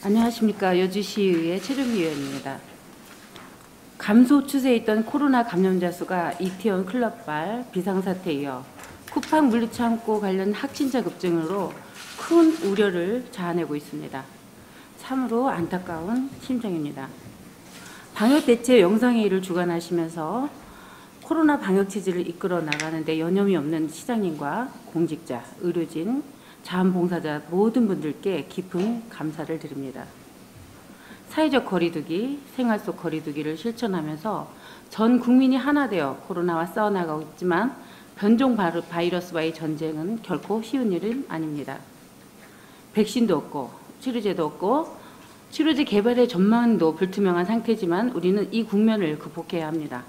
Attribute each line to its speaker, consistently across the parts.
Speaker 1: 안녕하십니까. 여주시의회 최종위원입니다. 감소 추세에 있던 코로나 감염자 수가 이태원 클럽발 비상사태에 이어 쿠팡 물류창고 관련 확진자 급증으로 큰 우려를 자아내고 있습니다. 참으로 안타까운 심정입니다. 방역대책 영상회의를 주관하시면서 코로나 방역체제를 이끌어 나가는데 여념이 없는 시장님과 공직자, 의료진, 자원봉사자 모든 분들께 깊은 감사를 드립니다. 사회적 거리두기, 생활 속 거리두기를 실천하면서 전 국민이 하나 되어 코로나와 싸워나가고 있지만 변종 바이러스와의 전쟁은 결코 쉬운 일은 아닙니다. 백신도 없고 치료제도 없고 치료제 개발의 전망도 불투명한 상태지만 우리는 이 국면을 극복해야 합니다.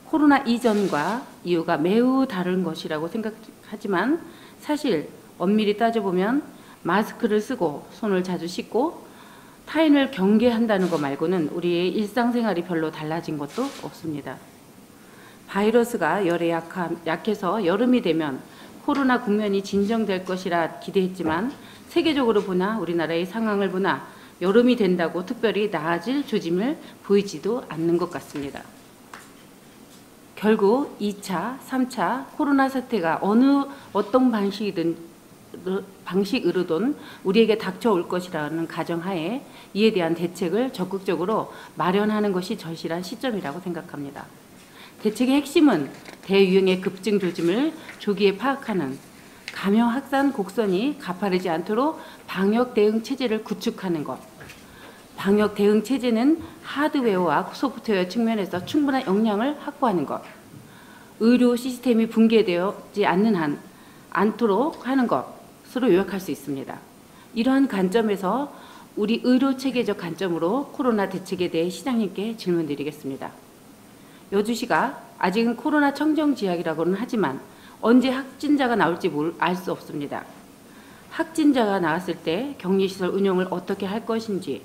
Speaker 1: 코로나 이전과 이후가 매우 다른 것이라고 생각하지만 사실 엄밀히 따져보면 마스크를 쓰고 손을 자주 씻고 타인을 경계한다는 것 말고는 우리의 일상생활이 별로 달라진 것도 없습니다. 바이러스가 열에 약해서 여름이 되면 코로나 국면이 진정될 것이라 기대했지만 세계적으로 보나 우리나라의 상황을 보나 여름이 된다고 특별히 나아질 조짐을 보이지도 않는 것 같습니다. 결국 2차, 3차 코로나 사태가 어떤 방식으로든 우리에게 닥쳐올 것이라는 가정하에 이에 대한 대책을 적극적으로 마련하는 것이 절실한 시점이라고 생각합니다. 대책의 핵심은 대유행의 급증 조짐을 조기에 파악하는 감염 확산 곡선이 가파르지 않도록 방역 대응 체제를 구축하는 것. 방역 대응 체제는 하드웨어와 소프트웨어 측면에서 충분한 역량을 확보하는 것. 의료 시스템이 붕괴되지 않도록 하는 것으로 요약할 수 있습니다. 이러한 관점에서 우리 의료 체계적 관점으로 코로나 대책에 대해 시장님께 질문드리겠습니다. 여주시가 아직은 코로나 청정지역이라고는 하지만 언제 확진자가 나올지 알 수 없습니다. 확진자가 나왔을 때 격리시설 운영을 어떻게 할 것인지,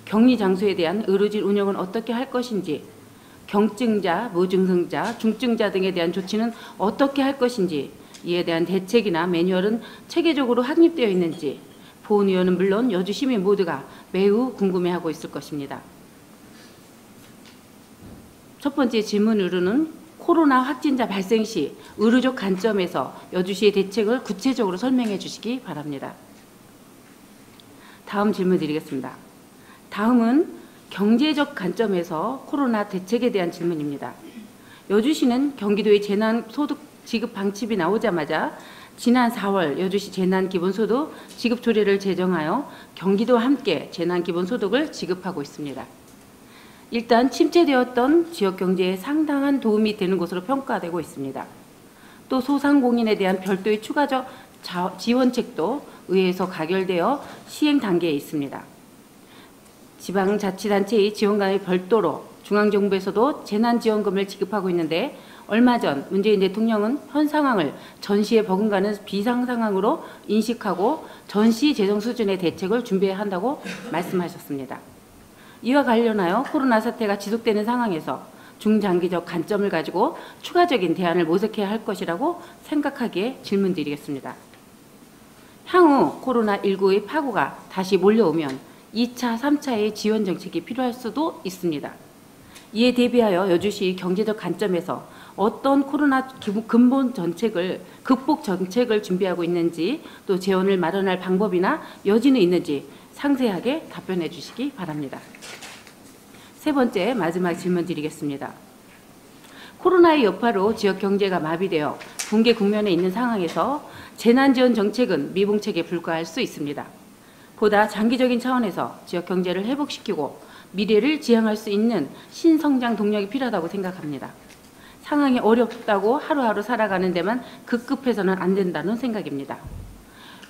Speaker 1: 격리 장소에 대한 의료진 운영은 어떻게 할 것인지, 경증자, 무증상자, 중증자 등에 대한 조치는 어떻게 할 것인지, 이에 대한 대책이나 매뉴얼은 체계적으로 확립되어 있는지 보훈의원은 물론 여주 시민 모두가 매우 궁금해하고 있을 것입니다. 첫 번째 질문으로는 코로나 확진자 발생 시 의료적 관점에서 여주시의 대책을 구체적으로 설명해 주시기 바랍니다. 다음 질문 드리겠습니다. 다음은 경제적 관점에서 코로나 대책에 대한 질문입니다. 여주시는 경기도의 재난소득 지급 방침이 나오자마자 지난 4월 여주시 재난기본소득 지급 조례를 제정하여 경기도와 함께 재난기본소득을 지급하고 있습니다. 일단 침체되었던 지역경제에 상당한 도움이 되는 것으로 평가되고 있습니다. 또 소상공인에 대한 별도의 추가적 지원책도 의회에서 가결되어 시행 단계에 있습니다. 지방자치단체의 지원관이 별도로 중앙정부에서도 재난지원금을 지급하고 있는데 얼마 전 문재인 대통령은 현 상황을 전시에 버금가는 비상상황으로 인식하고 전시 재정 수준의 대책을 준비해야 한다고 말씀하셨습니다. 이와 관련하여 코로나 사태가 지속되는 상황에서 중장기적 관점을 가지고 추가적인 대안을 모색해야 할 것이라고 생각하기에 질문드리겠습니다. 향후 코로나19의 파고가 다시 몰려오면 2차, 3차의 지원 정책이 필요할 수도 있습니다. 이에 대비하여 여주시 경제적 관점에서 어떤 코로나 근본 정책을, 극복 정책을 준비하고 있는지 또 재원을 마련할 방법이나 여지는 있는지 상세하게 답변해 주시기 바랍니다. 세 번째 마지막 질문 드리겠습니다. 코로나의 여파로 지역 경제가 마비되어 붕괴 국면에 있는 상황에서 재난지원 정책은 미봉책에 불과할 수 있습니다. 보다 장기적인 차원에서 지역 경제를 회복시키고 미래를 지향할 수 있는 신성장 동력이 필요하다고 생각합니다. 상황이 어렵다고 하루하루 살아가는 데만 급급해서는 안 된다는 생각입니다.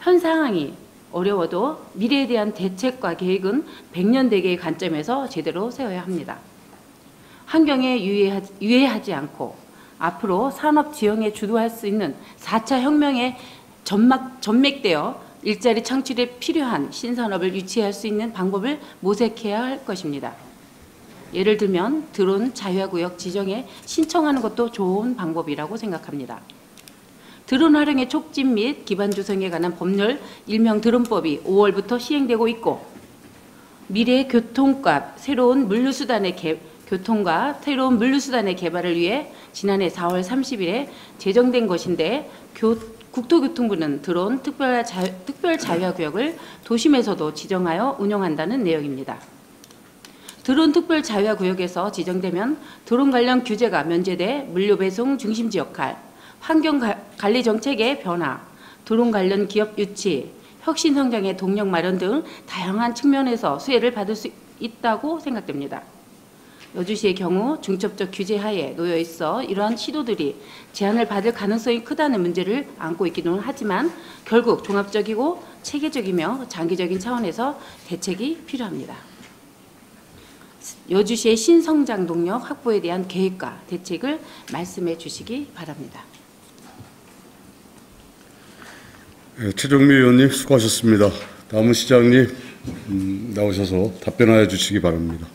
Speaker 1: 현 상황이 어려워도 미래에 대한 대책과 계획은 100년 대계의 관점에서 제대로 세워야 합니다. 환경에 유해하지 않고 앞으로 산업 지형에 주도할 수 있는 4차 혁명에 전맥되어 일자리 창출에 필요한 신산업을 유치할 수 있는 방법을 모색해야 할 것입니다. 예를 들면 드론 자유화구역 지정에 신청하는 것도 좋은 방법이라고 생각합니다. 드론 활용의 촉진 및 기반 조성에 관한 법률 일명 드론법이 5월부터 시행되고 있고 미래 교통과 새로운 물류수단의 개발을 위해 지난해 4월 30일에 제정된 것인데 국토교통부는 드론 특별자유화구역을 도심에서도 지정하여 운영한다는 내용입니다. 드론 특별자유화구역에서 지정되면 드론 관련 규제가 면제돼 물류배송 중심지 역할, 환경관리 정책의 변화, 드론 관련 기업 유치, 혁신성장의 동력 마련 등 다양한 측면에서 수혜를 받을 수 있다고 생각됩니다. 여주시의 경우 중첩적 규제 하에 놓여 있어 이러한 시도들이 제한을 받을 가능성이 크다는 문제를 안고 있기는 하지만 결국 종합적이고 체계적이며 장기적인 차원에서 대책이 필요합니다. 여주시의 신성장 동력 확보에 대한 계획과 대책을 말씀해 주시기 바랍니다.
Speaker 2: 네, 최정미 의원님 수고하셨습니다. 다음은 시장님 나오셔서 답변하여 주시기 바랍니다.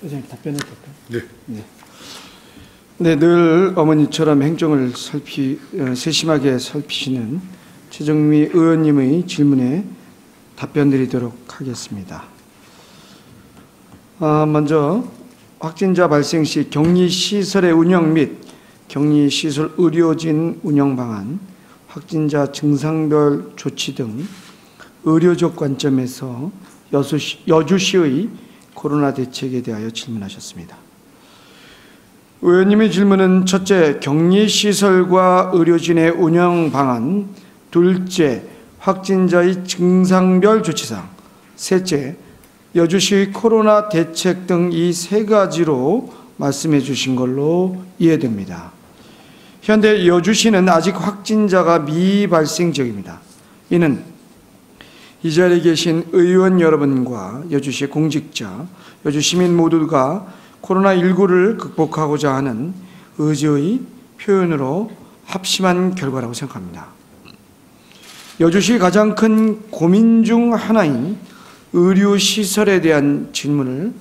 Speaker 3: 의장님 답변해도 될까요?
Speaker 2: 네.
Speaker 3: 네, 늘 어머니처럼 행정을 세심하게 살피시는 최정미 의원님의 질문에 답변드리도록 하겠습니다. 먼저 확진자 발생 시 격리시설의 운영 및 격리시설 의료진 운영 방안, 확진자 증상별 조치 등 의료적 관점에서 여주시의 코로나 대책에 대하여 질문하셨습니다. 의원님의 질문은 첫째, 격리시설과 의료진의 운영 방안, 둘째, 확진자의 증상별 조치사항, 셋째, 여주시의 코로나 대책 등 이 세 가지로 말씀해 주신 걸로 이해됩니다. 현재 여주시는 아직 확진자가 미발생 지역입니다. 이는 이 자리에 계신 의원 여러분과 여주시의 공직자, 여주 시민 모두가 코로나19를 극복하고자 하는 의지의 표현으로 합심한 결과라고 생각합니다. 여주시의 가장 큰 고민 중 하나인 의료시설에 대한 질문을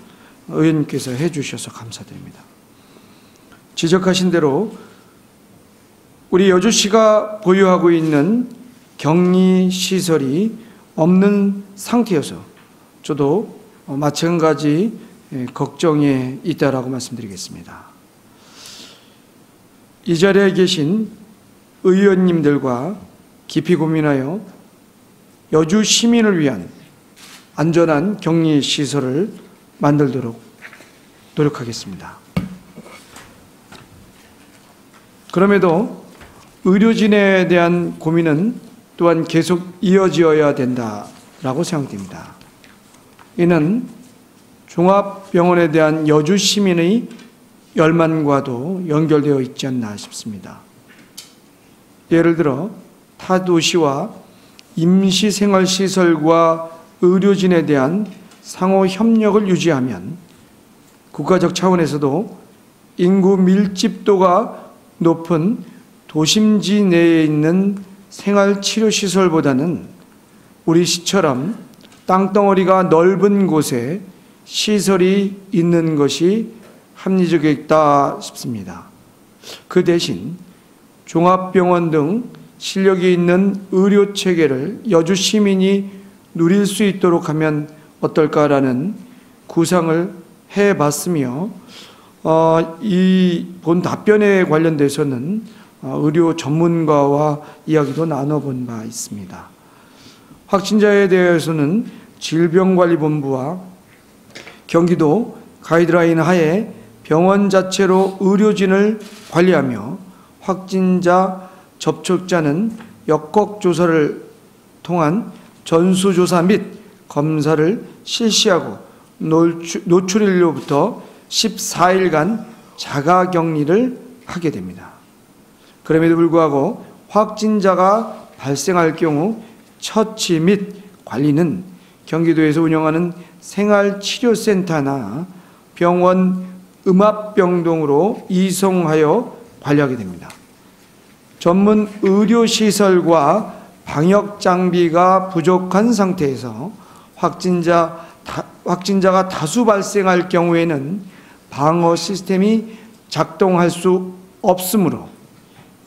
Speaker 3: 의원님께서 해주셔서 감사드립니다. 지적하신 대로 우리 여주시가 보유하고 있는 격리시설이 없는 상태여서 저도 마찬가지 걱정에 있다라고 말씀드리겠습니다. 이 자리에 계신 의원님들과 깊이 고민하여 여주 시민을 위한 안전한 격리시설을 만들도록 노력하겠습니다. 그럼에도 의료진에 대한 고민은 또한 계속 이어져야 된다라고 생각됩니다. 이는 종합병원에 대한 여주 시민의 열망과도 연결되어 있지 않나 싶습니다. 예를 들어 타 도시와 임시생활시설과 의료진에 대한 상호 협력을 유지하면 국가적 차원에서도 인구 밀집도가 높은 도심지 내에 있는 생활치료시설보다는 우리 시처럼 땅덩어리가 넓은 곳에 시설이 있는 것이 합리적이다 싶습니다. 그 대신 종합병원 등 실력이 있는 의료체계를 여주 시민이 누릴 수 있도록 하면 어떨까라는 구상을 해봤으며 이 본 답변에 관련돼서는 의료 전문가와 이야기도 나눠본 바 있습니다. 확진자에 대해서는 질병관리본부와 경기도 가이드라인 하에 병원 자체로 의료진을 관리하며 확진자 접촉자는 역학조사를 통한 전수조사 및 검사를 실시하고 노출일로부터 14일간 자가격리를 하게 됩니다. 그럼에도 불구하고 확진자가 발생할 경우 처치 및 관리는 경기도에서 운영하는 생활치료센터나 병원 음압병동으로 이송하여 관리하게 됩니다. 전문 의료시설과 방역장비가 부족한 상태에서 확진자가 다수 발생할 경우에는 방어 시스템이 작동할 수 없으므로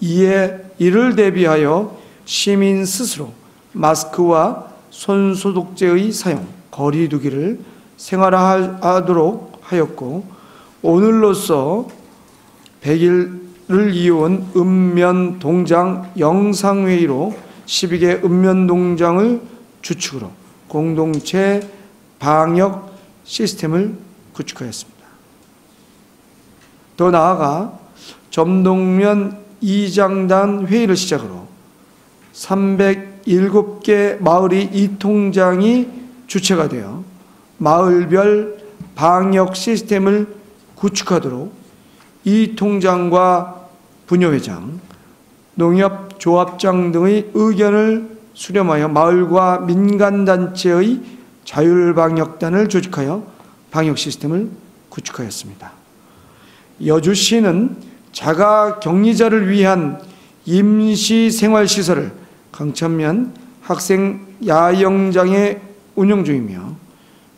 Speaker 3: 이를 대비하여 시민 스스로 마스크와 손소독제의 사용, 거리 두기를 생활화하도록 하였고, 오늘로써 100일을 이어온 읍면동장 영상회의로 12개 읍면동장을 주축으로 공동체 방역 시스템을 구축하였습니다. 더 나아가 점동면 이장단 회의를 시작으로 307개 마을이 이 통장이 주체가 되어 마을별 방역 시스템을 구축하도록 이 통장과 부녀회장, 농협조합장 등의 의견을 수렴하여 마을과 민간단체의 자율방역단을 조직하여 방역 시스템을 구축하였습니다. 여주시는 자가격리자를 위한 임시생활시설을 강천면 학생 야영장에 운영 중이며,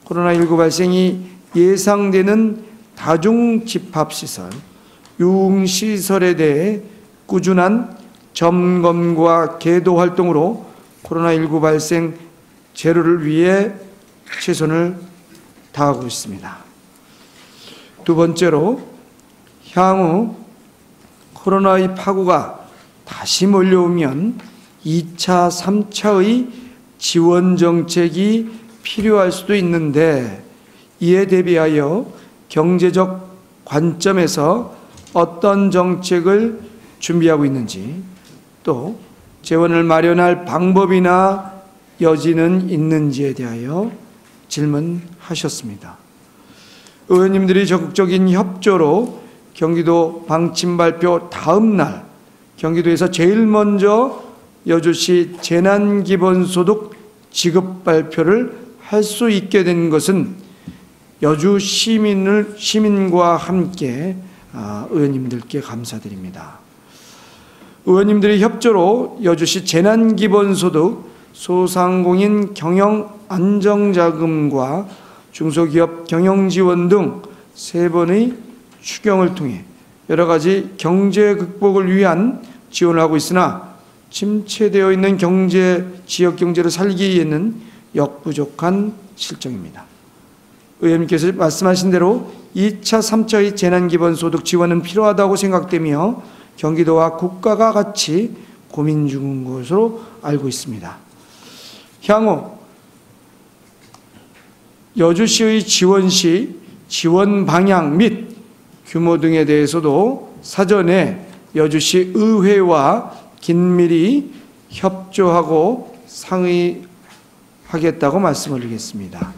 Speaker 3: 코로나19 발생이 예상되는 다중집합시설, 유흥시설에 대해 꾸준한 점검과 계도 활동으로 코로나19 발생 제로를 위해 최선을 다하고 있습니다. 두 번째로, 향후 코로나의 파고가 다시 몰려오면 2차, 3차의 지원 정책이 필요할 수도 있는데, 이에 대비하여 경제적 관점에서 어떤 정책을 준비하고 있는지, 또 재원을 마련할 방법이나 여지는 있는지에 대하여 질문하셨습니다. 의원님들이 적극적인 협조로 경기도 방침 발표 다음 날 경기도에서 제일 먼저 여주시 재난기본소득 지급 발표를 할 수 있게 된 것은 여주 시민과 함께 의원님들께 감사드립니다. 의원님들의 협조로 여주시 재난기본소득, 소상공인 경영안정자금과 중소기업 경영지원 등 3번의 추경을 통해 여러 가지 경제 극복을 위한 지원을 하고 있으나, 침체되어 있는 지역 경제를 살기에는 역부족한 실정입니다. 의원님께서 말씀하신 대로 2차, 3차의 재난기본소득 지원은 필요하다고 생각되며 경기도와 국가가 같이 고민 중인 것으로 알고 있습니다. 향후 여주시의 지원 방향 및 규모 등에 대해서도 사전에 여주시 의회와 긴밀히 협조하고 상의하겠다고 말씀을 드리겠습니다.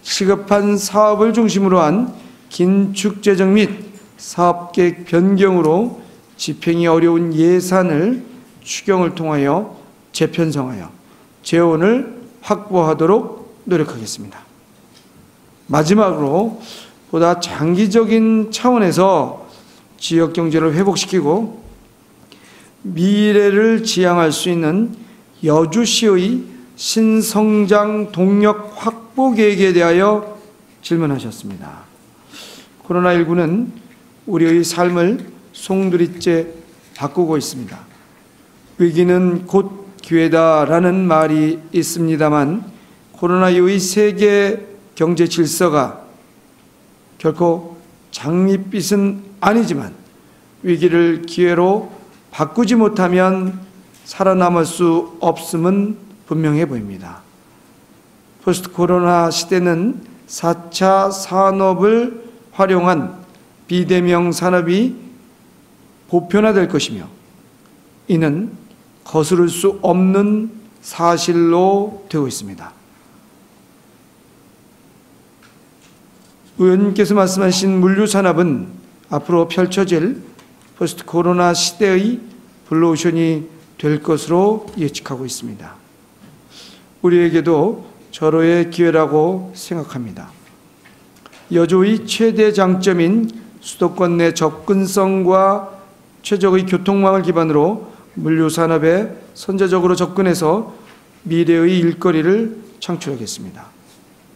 Speaker 3: 시급한 사업을 중심으로 한 긴축재정 및 사업계획 변경으로 집행이 어려운 예산을 추경을 통하여 재편성하여 재원을 확보하도록 노력하겠습니다. 마지막으로 보다 장기적인 차원에서 지역 경제를 회복시키고 미래를 지향할 수 있는 여주시의 신성장 동력 확보 계획에 대하여 질문하셨습니다. 코로나19는 우리의 삶을 송두리째 바꾸고 있습니다. 위기는 곧 기회다라는 말이 있습니다만, 코로나 이후의 세계 경제 질서가 결코 장밋빛은 아니지만 위기를 기회로 바꾸지 못하면 살아남을 수 없음은 분명해 보입니다. 포스트 코로나 시대는 4차 산업을 활용한 비대면 산업이 보편화될 것이며, 이는 거스를 수 없는 사실로 되고 있습니다. 의원님께서 말씀하신 물류산업은 앞으로 펼쳐질 포스트 코로나 시대의 블루오션이 될 것으로 예측하고 있습니다. 우리에게도 절호의 기회라고 생각합니다. 여주의 최대 장점인 수도권 내 접근성과 최적의 교통망을 기반으로 물류산업에 선제적으로 접근해서 미래의 일거리를 창출하겠습니다.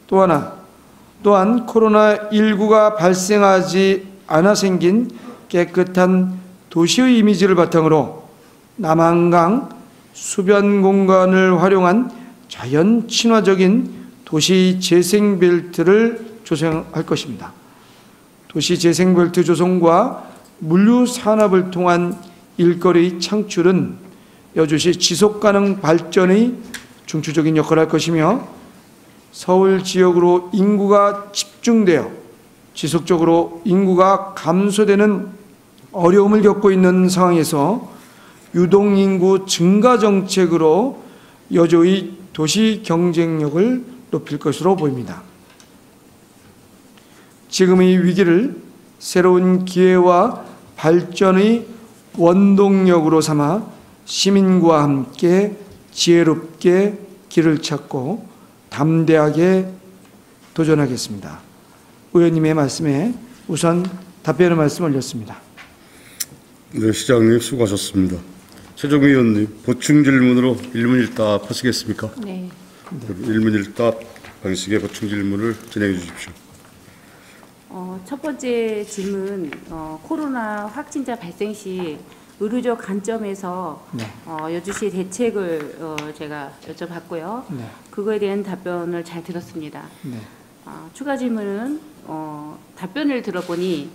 Speaker 3: 또한 코로나19가 발생하지 않아 생긴 깨끗한 도시의 이미지를 바탕으로 남한강 수변 공간을 활용한 자연 친화적인 도시 재생 벨트를 조성할 것입니다. 도시 재생 벨트 조성과 물류 산업을 통한 일거리 창출은 여주시 지속 가능 발전의 중추적인 역할을 할 것이며 서울 지역으로 인구가 집중되어 지속적으로 인구가 감소되는 어려움을 겪고 있는 상황에서 유동인구 증가 정책으로 여주의 도시 경쟁력을 높일 것으로 보입니다. 지금의 위기를 새로운 기회와 발전의 원동력으로 삼아 시민과 함께 지혜롭게 길을 찾고 담대하게 도전하겠습니다. 의원님의 말씀에 우선 답변의 말씀 올렸습니다.
Speaker 2: 네, 시장님 수고하셨습니다. 최종위 의원님, 보충 질문으로 일문일답 하시겠습니까?
Speaker 1: 네.
Speaker 2: 일문일답 방식의 보충 질문을 진행해 주십시오.
Speaker 1: 첫 번째 질문, 코로나 확진자 발생 시 의료적 관점에서
Speaker 3: 네.
Speaker 1: 여주시의 대책을 제가 여쭤봤고요.
Speaker 3: 네.
Speaker 1: 그거에 대한 답변을 잘 들었습니다.
Speaker 3: 네.
Speaker 1: 추가 질문은 답변을 들어보니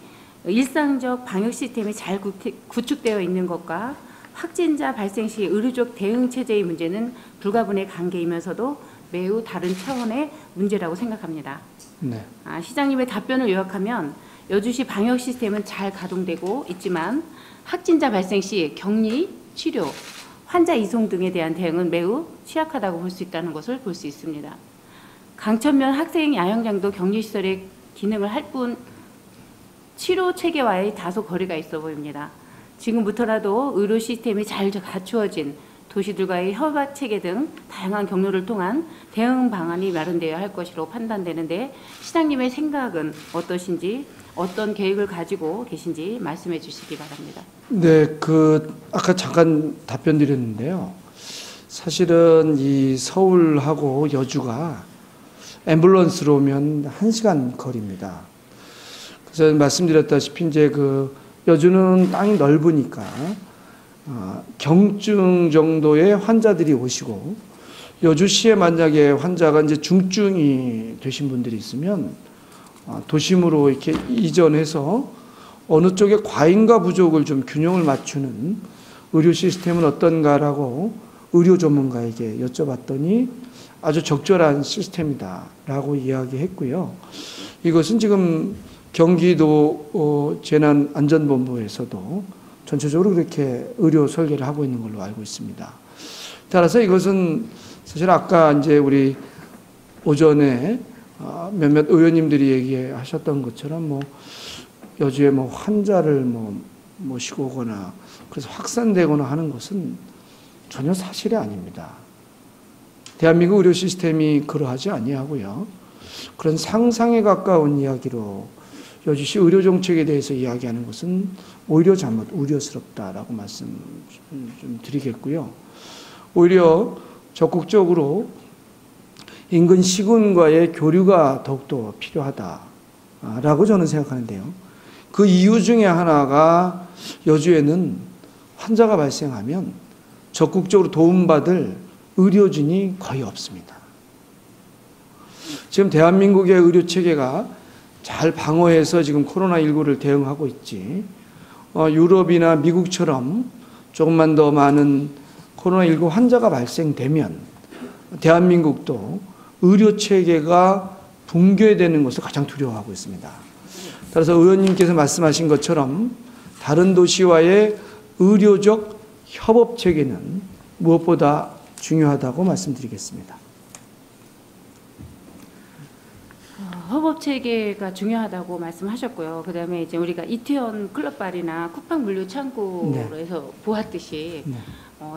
Speaker 1: 일상적 방역 시스템이 잘 구축되어 있는 것과 확진자 발생 시 의료적 대응 체제의 문제는 불가분의 관계이면서도 매우 다른 차원의 문제라고 생각합니다.
Speaker 3: 네.
Speaker 1: 시장님의 답변을 요약하면 여주시 방역 시스템은 잘 가동되고 있지만 확진자 발생 시 격리, 치료, 환자 이송 등에 대한 대응은 매우 취약하다고 볼 수 있다는 것을 볼 수 있습니다. 강천면 학생 야영장도 격리시설의 기능을 할 뿐 치료 체계와의 다소 거리가 있어 보입니다. 지금부터라도 의료 시스템이 잘 갖추어진 도시들과의 협약 체계 등 다양한 경로를 통한 대응 방안이 마련되어야 할 것으로 판단되는데 시장님의 생각은 어떠신지 어떤 계획을 가지고 계신지 말씀해 주시기 바랍니다.
Speaker 3: 네, 아까 잠깐 답변 드렸는데요. 사실은 이 서울하고 여주가 앰뷸런스로 오면 1시간 거리입니다. 그래서 말씀드렸다시피 이제 여주는 땅이 넓으니까 경증 정도의 환자들이 오시고 여주시에 만약에 환자가 이제 중증이 되신 분들이 있으면 도심으로 이렇게 이전해서 어느 쪽에 과잉과 부족을 좀 균형을 맞추는 의료 시스템은 어떤가라고 의료 전문가에게 여쭤봤더니 아주 적절한 시스템이다라고 이야기했고요. 이것은 지금 경기도 재난안전본부에서도 전체적으로 그렇게 의료 설계를 하고 있는 걸로 알고 있습니다. 따라서 이것은 사실 아까 이제 우리 오전에 몇몇 의원님들이 얘기하셨던 것처럼 여주에 환자를 모시고 오거나 그래서 확산되거나 하는 것은 전혀 사실이 아닙니다. 대한민국 의료 시스템이 그러하지 아니하고요. 그런 상상에 가까운 이야기로 여주시 의료 정책에 대해서 이야기하는 것은 오히려 잘못 우려스럽다라고 말씀 좀 드리겠고요. 오히려 적극적으로 인근 시군과의 교류가 더욱더 필요하다라고 저는 생각하는데요. 그 이유 중에 하나가 여주에는 환자가 발생하면 적극적으로 도움받을 의료진이 거의 없습니다. 지금 대한민국의 의료 체계가 잘 방어해서 지금 코로나19를 대응하고 있지, 유럽이나 미국처럼 조금만 더 많은 코로나19 환자가 발생되면 대한민국도 의료 체계가 붕괴되는 것을 가장 두려워하고 있습니다. 따라서 의원님께서 말씀하신 것처럼 다른 도시와의 의료적 협업 체계는 무엇보다 중요하다고 말씀드리겠습니다.
Speaker 1: 협업 체계가 중요하다고 말씀하셨고요. 그다음에 이제 우리가 이태원 클럽발이나 쿠팡 물류 창고에서 보았듯이
Speaker 3: 네.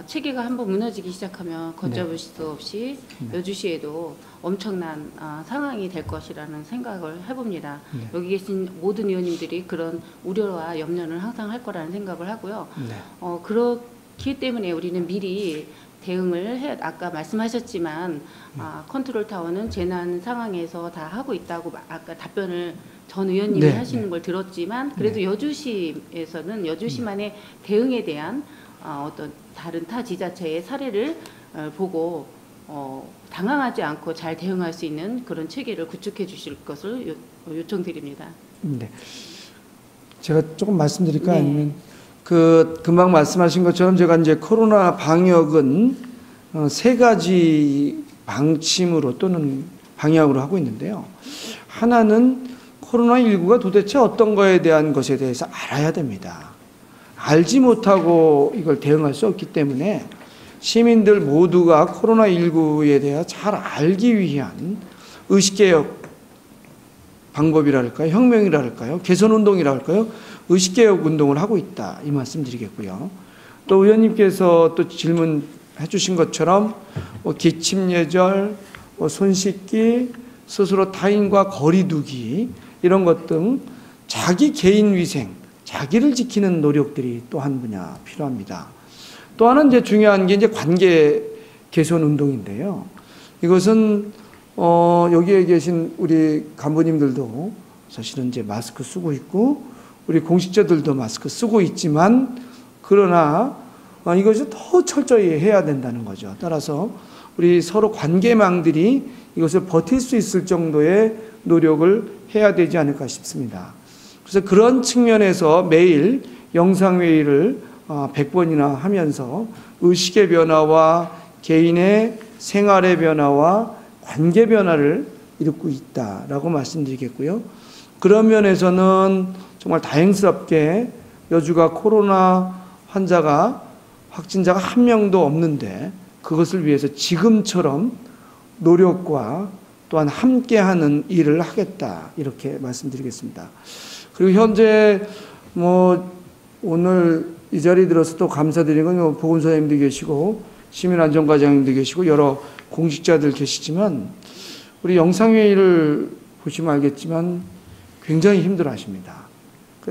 Speaker 1: 체계가 한번 무너지기 시작하면 걷잡을 수 없이 여주시에도 엄청난 상황이 될 것이라는 생각을 해봅니다.
Speaker 3: 네.
Speaker 1: 여기 계신 모든 의원님들이 그런 우려와 염려는 항상 할 거라는 생각을 하고요.
Speaker 3: 네.
Speaker 1: 그렇기 때문에 우리는 미리 대응을 해 아까 말씀하셨지만 컨트롤 타워는 재난 상황에서 다 하고 있다고 아까 답변을 전 의원님이
Speaker 3: 네,
Speaker 1: 하시는 걸 들었지만 그래도 여주시에서는 여주시만의 대응에 대한 어떤 다른 타 지자체의 사례를 보고 당황하지 않고 잘 대응할 수 있는 그런 체계를 구축해 주실 것을 요청드립니다.
Speaker 3: 네. 제가 조금 말씀드릴까요?
Speaker 1: 네.
Speaker 3: 아니면 금방 말씀하신 것처럼 제가 이제 코로나 방역은 세 가지 방침으로 또는 방향으로 하고 있는데요. 하나는 코로나19가 도대체 어떤 거에 대한 것에 대해서 알아야 됩니다. 알지 못하고 이걸 대응할 수 없기 때문에 시민들 모두가 코로나19에 대해 잘 알기 위한 의식개혁 방법이랄까요? 혁명이랄까요? 개선운동이랄까요? 의식개혁 운동을 하고 있다. 이 말씀 드리겠고요. 또 의원님께서 또 질문해 주신 것처럼 기침예절, 손 씻기, 스스로 타인과 거리 두기 이런 것 등 자기 개인 위생, 자기를 지키는 노력들이 또 한 분야 필요합니다. 또 하나 이제 중요한 게 이제 관계 개선 운동인데요. 이것은 여기에 계신 우리 간부님들도 사실은 이제 마스크 쓰고 있고 우리 공직자들도 마스크 쓰고 있지만 그러나 이것을 더 철저히 해야 된다는 거죠. 따라서 우리 서로 관계망들이 이것을 버틸 수 있을 정도의 노력을 해야 되지 않을까 싶습니다. 그래서 그런 측면에서 매일 영상회의를 100번이나 하면서 의식의 변화와 개인의 생활의 변화와 관계 변화를 이루고 있다라고 말씀드리겠고요. 그런 면에서는 정말 다행스럽게 여주가 코로나 확진자가 한 명도 없는데 그것을 위해서 지금처럼 노력과 또한 함께하는 일을 하겠다 이렇게 말씀드리겠습니다. 그리고 현재 오늘 이 자리에 들어서 또 감사드리는 건 보건소장님도 계시고 시민안전과장님도 계시고 여러 공직자들 계시지만 우리 영상회의를 보시면 알겠지만 굉장히 힘들어하십니다.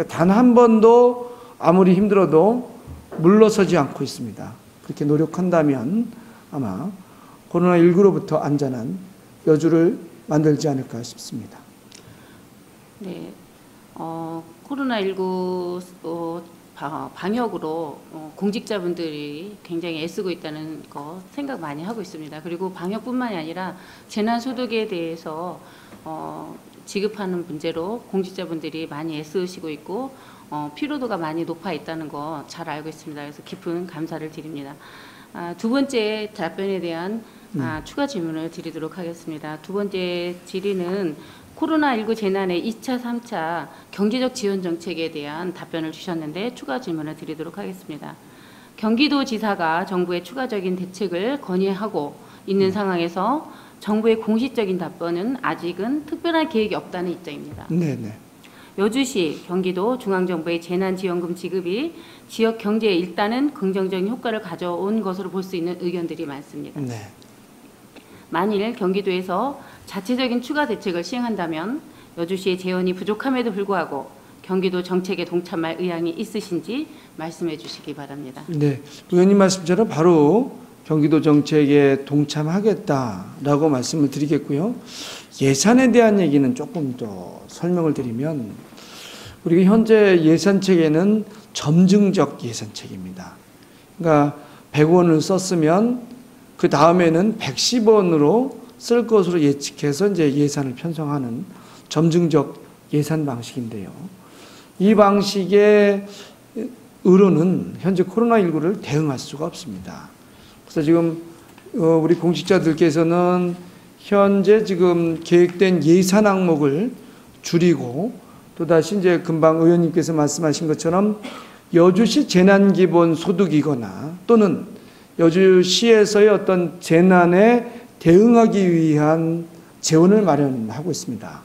Speaker 3: 단 한 번도 아무리 힘들어도 물러서지 않고 있습니다. 그렇게 노력한다면 아마 코로나19로부터 안전한 여주를 만들지 않을까 싶습니다.
Speaker 1: 네, 코로나19 방역으로 공직자분들이 굉장히 애쓰고 있다는 거 생각 많이 하고 있습니다. 그리고 방역뿐만이 아니라 재난소득에 대해서 지급하는 문제로 공직자분들이 많이 애쓰시고 있고 피로도가 많이 높아 있다는 거 잘 알고 있습니다. 그래서 깊은 감사를 드립니다. 두 번째 답변에 대한 추가 질문을 드리도록 하겠습니다. 두 번째 질의는 코로나19 재난의 2차, 3차 경제적 지원 정책에 대한 답변을 주셨는데 추가 질문을 드리도록 하겠습니다. 경기도지사가 정부의 추가적인 대책을 건의하고 있는 상황에서 정부의 공식적인 답변은 아직은 특별한 계획이 없다는 입장입니다.
Speaker 3: 네네.
Speaker 1: 여주시, 경기도, 중앙정부의 재난지원금 지급이 지역 경제에 일단은 긍정적인 효과를 가져온 것으로 볼 수 있는 의견들이 많습니다.
Speaker 3: 네.
Speaker 1: 만일 경기도에서 자체적인 추가 대책을 시행한다면 여주시의 재원이 부족함에도 불구하고 경기도 정책에 동참할 의향이 있으신지 말씀해 주시기 바랍니다.
Speaker 3: 네. 의원님 말씀처럼 바로 경기도 정책에 동참하겠다라고 말씀을 드리겠고요. 예산에 대한 얘기는 조금 더 설명을 드리면 우리가 현재 예산책에는 점증적 예산책입니다. 그러니까 100원을 썼으면 그 다음에는 110원으로 쓸 것으로 예측해서 이제 예산을 편성하는 점증적 예산 방식인데요. 이 방식의 의료는 현재 코로나19를 대응할 수가 없습니다. 그래서 지금 우리 공직자들께서는 현재 지금 계획된 예산 항목을 줄이고 또다시 이제 금방 의원님께서 말씀하신 것처럼 여주시 재난기본소득이거나 또는 여주시에서의 어떤 재난에 대응하기 위한 재원을 마련하고 있습니다.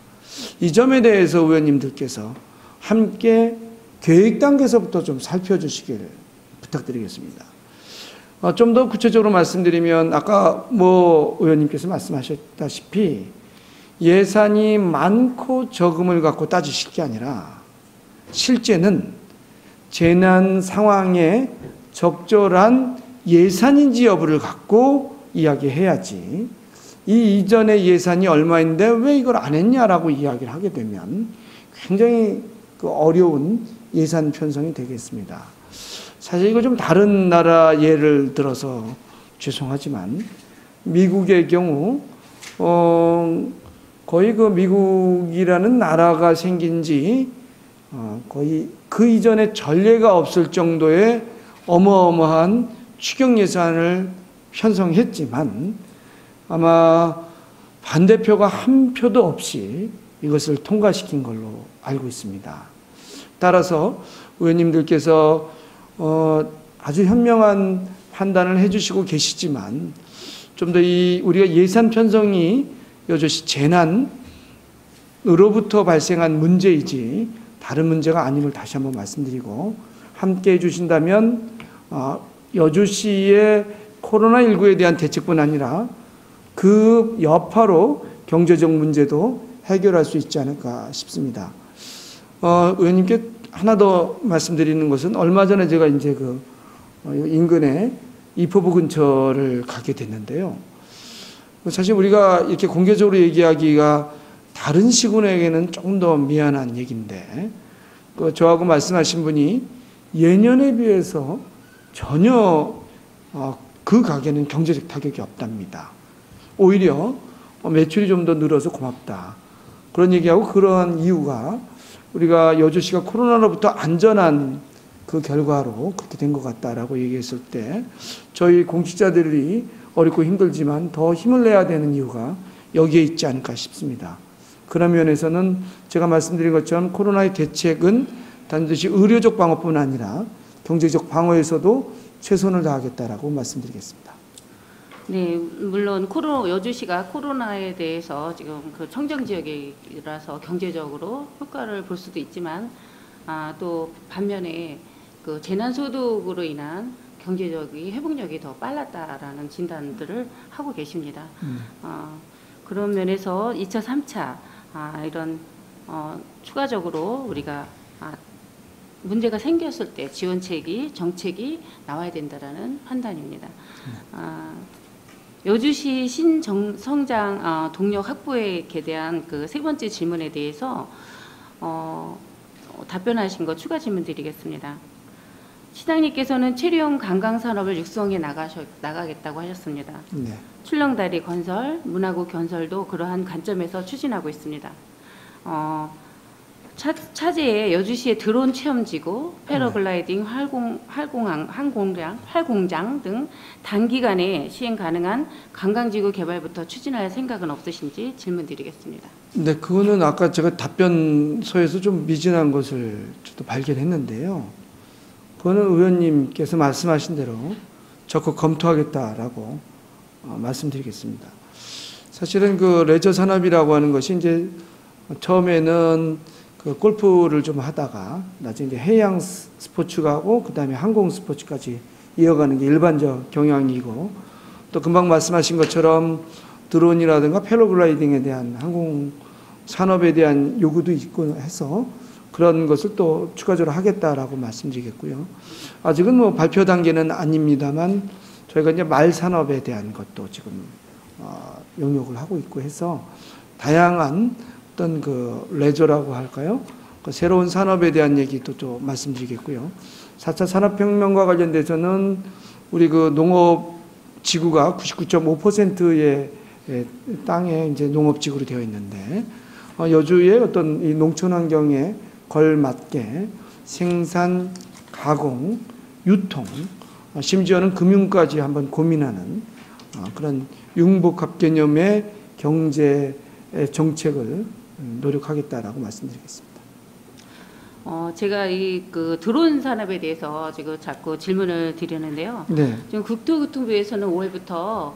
Speaker 3: 이 점에 대해서 의원님들께서 함께 계획 단계에서부터 좀 살펴주시길 부탁드리겠습니다. 좀 더 구체적으로 말씀드리면 아까 의원님께서 말씀하셨다시피 예산이 많고 적음을 갖고 따지실 게 아니라 실제는 재난 상황에 적절한 예산인지 여부를 갖고 이야기해야지, 이 이전의 예산이 얼마인데 왜 이걸 안 했냐라고 이야기를 하게 되면 굉장히 그 어려운 예산 편성이 되겠습니다. 사실 이거 좀 다른 나라 예를 들어서 죄송하지만 미국의 경우 거의 그 미국이라는 나라가 생긴 지 거의 그 이전에 전례가 없을 정도의 어마어마한 추경 예산을 편성했지만 아마 반대표가 한 표도 없이 이것을 통과시킨 걸로 알고 있습니다. 따라서 의원님들께서 아주 현명한 판단을 해주시고 계시지만 좀 더 우리가 예산 편성이 여전히 재난으로부터 발생한 문제이지 다른 문제가 아님을 다시 한번 말씀드리고, 함께 해주신다면 여주시의 코로나19에 대한 대책뿐 아니라 그 여파로 경제적 문제도 해결할 수 있지 않을까 싶습니다. 의원님께 하나 더 말씀드리는 것은, 얼마 전에 제가 이제 인근에 이포부 근처를 가게 됐는데요. 사실 우리가 이렇게 공개적으로 얘기하기가 다른 시군에게는 조금 더 미안한 얘기인데, 저하고 말씀하신 분이 예년에 비해서 전혀 그 가게는 경제적 타격이 없답니다. 오히려 매출이 좀 더 늘어서 고맙다, 그런 얘기하고, 그런 이유가 우리가 여주시가 코로나로부터 안전한 그 결과로 그렇게 된 것 같다라고 얘기했을 때, 저희 공직자들이 어렵고 힘들지만 더 힘을 내야 되는 이유가 여기에 있지 않을까 싶습니다. 그런 면에서는 제가 말씀드린 것처럼 코로나의 대책은 단지 의료적 방어뿐 아니라 경제적 방어에서도 최선을 다하겠다라고 말씀드리겠습니다.
Speaker 1: 네, 물론 여주시가 코로나에 대해서 지금 그 청정 지역이라서 경제적으로 효과를 볼 수도 있지만, 또 반면에 그 재난소득으로 인한 경제적인 회복력이 더 빨랐다라는 진단들을 하고 계십니다. 그런 면에서 2차, 3차 이런 추가적으로 우리가 문제가 생겼을 때 지원책이, 정책이 나와야 된다라는 판단입니다. 여주시 신성장 동력 확보에 대한 그 세 번째 질문에 대해서 답변하신 거 추가 질문 드리겠습니다. 시장님께서는 체류용 관광산업을 육성해 나가겠다고 하셨습니다.
Speaker 3: 네.
Speaker 1: 출렁다리 건설, 문화구 건설도 그러한 관점에서 추진하고 있습니다. 차제에 여주시의 드론 체험지구, 패러글라이딩, 활공장 등 단기간에 시행 가능한 관광지구 개발부터 추진할 생각은 없으신지 질문드리겠습니다.
Speaker 3: 네, 그거는 아까 제가 답변서에서 좀 미진한 것을 저도 발견했는데요. 그거는 의원님께서 말씀하신 대로 적극 검토하겠다라고 말씀드리겠습니다. 사실은 그 레저 산업이라고 하는 것이 이제 처음에는 그 골프를 좀 하다가 나중에 이제 해양 스포츠가 하고 그다음에 항공 스포츠까지 이어가는 게 일반적 경향이고, 또 금방 말씀하신 것처럼 드론이라든가 패러글라이딩에 대한 항공 산업에 대한 요구도 있고 해서 그런 것을 또 추가적으로 하겠다라고 말씀드리겠고요. 아직은 뭐 발표 단계는 아닙니다만 저희가 이제 말 산업에 대한 것도 지금 용역을 하고 있고 해서 다양한 어떤 그 레저라고 할까요? 그 새로운 산업에 대한 얘기도 좀 말씀드리겠고요. 4차 산업혁명과 관련돼서는 우리 그 농업 지구가 99.5%의 땅에 이제 농업지구로 되어 있는데, 여주의 어떤 이 농촌 환경에 걸맞게 생산, 가공, 유통, 심지어는 금융까지 한번 고민하는 그런 융복합 개념의 경제 정책을 노력하겠다라고 말씀드리겠습니다.
Speaker 1: 제가 그 드론 산업에 대해서 지금 자꾸 질문을 드리는데요.
Speaker 3: 네.
Speaker 1: 지금 국토교통부에서는 5월부터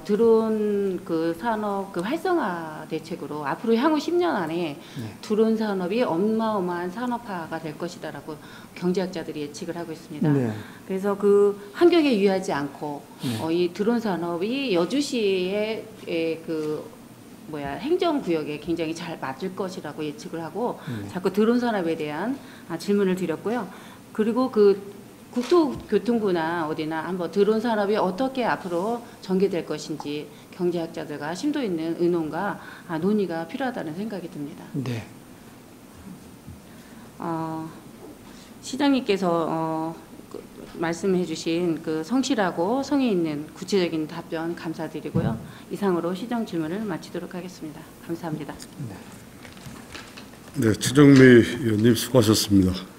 Speaker 1: 드론 그 산업 그 활성화 대책으로 앞으로 향후 10년 안에
Speaker 3: 네.
Speaker 1: 드론 산업이 어마어마한 산업화가 될 것이다라고 경제학자들이 예측을 하고 있습니다.
Speaker 3: 네.
Speaker 1: 그래서 그 환경에 유의하지 않고 이 드론 산업이 여주시의 행정구역에 굉장히 잘 맞을 것이라고 예측을 하고 자꾸 드론 산업에 대한 질문을 드렸고요. 그리고 그 국토교통부나 어디나 한번 드론 산업이 어떻게 앞으로 전개될 것인지 경제학자들과 심도 있는 의논과 논의가 필요하다는 생각이 듭니다.
Speaker 3: 네.
Speaker 1: 시장님께서 말씀해주신 그 성실하고 성의 있는 구체적인 답변 감사드리고요. 이상으로 시정 질문을 마치도록 하겠습니다. 감사합니다.
Speaker 2: 네, 최정미 의원님 수고하셨습니다.